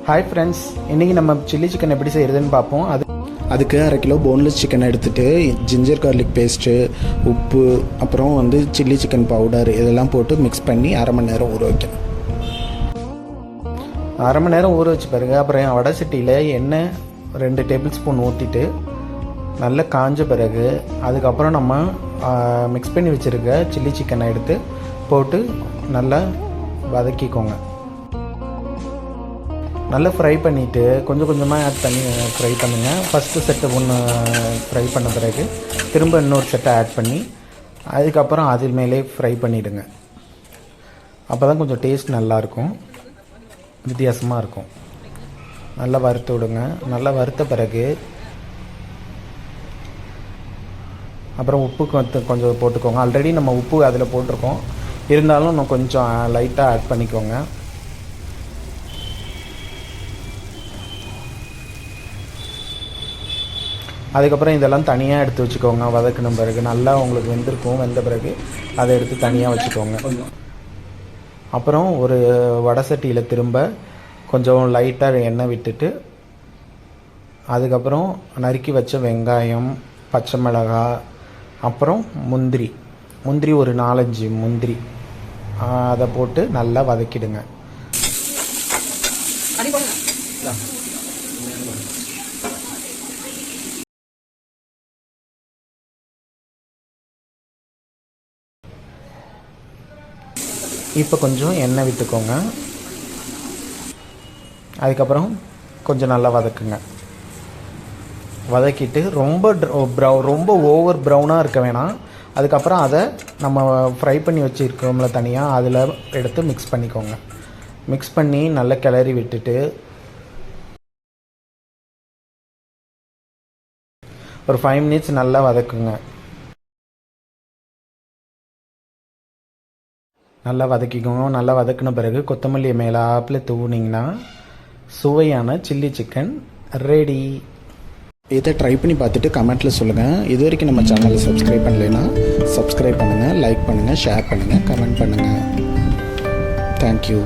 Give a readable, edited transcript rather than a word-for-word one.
Hi friends, இன்றைக்கி நம்ம chilli chicken எப்படி செய்கிறதுன்னு பார்ப்போம். அதுக்கு 1/2 கிலோ போன்லெஸ் சிக்கன் எடுத்துகிட்டு ஜிஞ்சர் கார்லிக் பேஸ்ட்டு, உப்பு, அப்புறம் சில்லி சிக்கன் பவுடர் இதெல்லாம் போட்டு மிக்ஸ் பண்ணி 1/2 மணி நேரம் ஊற வைக்கணும். 1/2 மணி நேரம் ஊற வச்சு பாருங்க. அப்புறம் வடை சட்டியில் எண்ணெய் 2 டேபிள் ஸ்பூன் ஊற்றிட்டு நல்லா காஞ்ச பிறகு அதுக்கப்புறம் நம்ம மிக்ஸ் பண்ணி வச்சுருக்க சில்லி சிக்கனை எடுத்து போட்டு நல்லா வதக்கிக்கோங்க. நல்லா ஃப்ரை பண்ணிவிட்டு கொஞ்சம் கொஞ்சமாக ஆட் பண்ணி ஃப்ரை பண்ணுங்கள். ஃபஸ்ட்டு செட்டை ஒன்று ஃப்ரை பண்ண பிறகு திரும்ப இன்னொரு செட்டை ஆட் பண்ணி அதுக்கப்புறம் அது மேலே ஃப்ரை பண்ணிவிடுங்க. அப்போ தான் கொஞ்சம் டேஸ்ட் நல்லாயிருக்கும், வித்தியாசமாக இருக்கும். நல்லா வறுத்து விடுங்க. நல்லா வறுத்த பிறகு அப்புறம் உப்பு கொஞ்சம் போட்டுக்கோங்க. ஆல்ரெடி நம்ம உப்பு அதில் போட்டிருக்கோம், இருந்தாலும் இன்னும் கொஞ்சம் லைட்டாக ஆட் பண்ணிக்கோங்க. அதுக்கப்புறம் இதெல்லாம் தனியாக எடுத்து வச்சுக்கோங்க. வதக்கின பிறகு நல்லா உங்களுக்கு வெந்திருக்கும். வெந்த பிறகு அதை எடுத்து தனியாக வச்சுக்கோங்க. அப்புறம் ஒரு வடை சட்டியில் திரும்ப கொஞ்சம் லைட்டாக எண்ணெய் விட்டுட்டு அதுக்கப்புறம் நறுக்கி வச்ச வெங்காயம், பச்சை மிளகாய், அப்புறம் முந்திரி ஒரு 4-5 முந்திரி அதை போட்டு நல்லா வதக்கிடுங்க. இப்போ கொஞ்சம் எண்ணெய் விட்டுக்கோங்க. அதுக்கப்புறம் கொஞ்சம் நல்லா வதக்குங்க. வதக்கிட்டு ரொம்ப ஓவர் ப்ரௌனாக இருக்க வேணாம். அதுக்கப்புறம் அதை நம்ம ஃப்ரை பண்ணி வச்சுருக்கோம்ல தனியாக, அதில் எடுத்து மிக்ஸ் பண்ணிக்கோங்க. மிக்ஸ் பண்ணி நல்லா கிளறி விட்டுட்டு ஒரு 5 மினிட்ஸ் நல்லா வதக்குங்க. நல்லா வதக்கிக்கோங்க. நல்லா வதக்கின பிறகு கொத்தமல்லி மேலாப்பில் தூவினீங்கன்னா சுவையான சில்லி சிக்கன் ரெடி. இதை ட்ரை பண்ணி பார்த்துட்டு கமெண்ட்டில் சொல்லுங்கள். இது வரைக்கும் நம்ம சேனலை சப்ஸ்கிரைப் பண்ணலைன்னா சப்ஸ்கிரைப் பண்ணுங்கள், லைக் பண்ணுங்கள், ஷேர் பண்ணுங்கள், கமெண்ட் பண்ணுங்கள். தேங்க்யூ.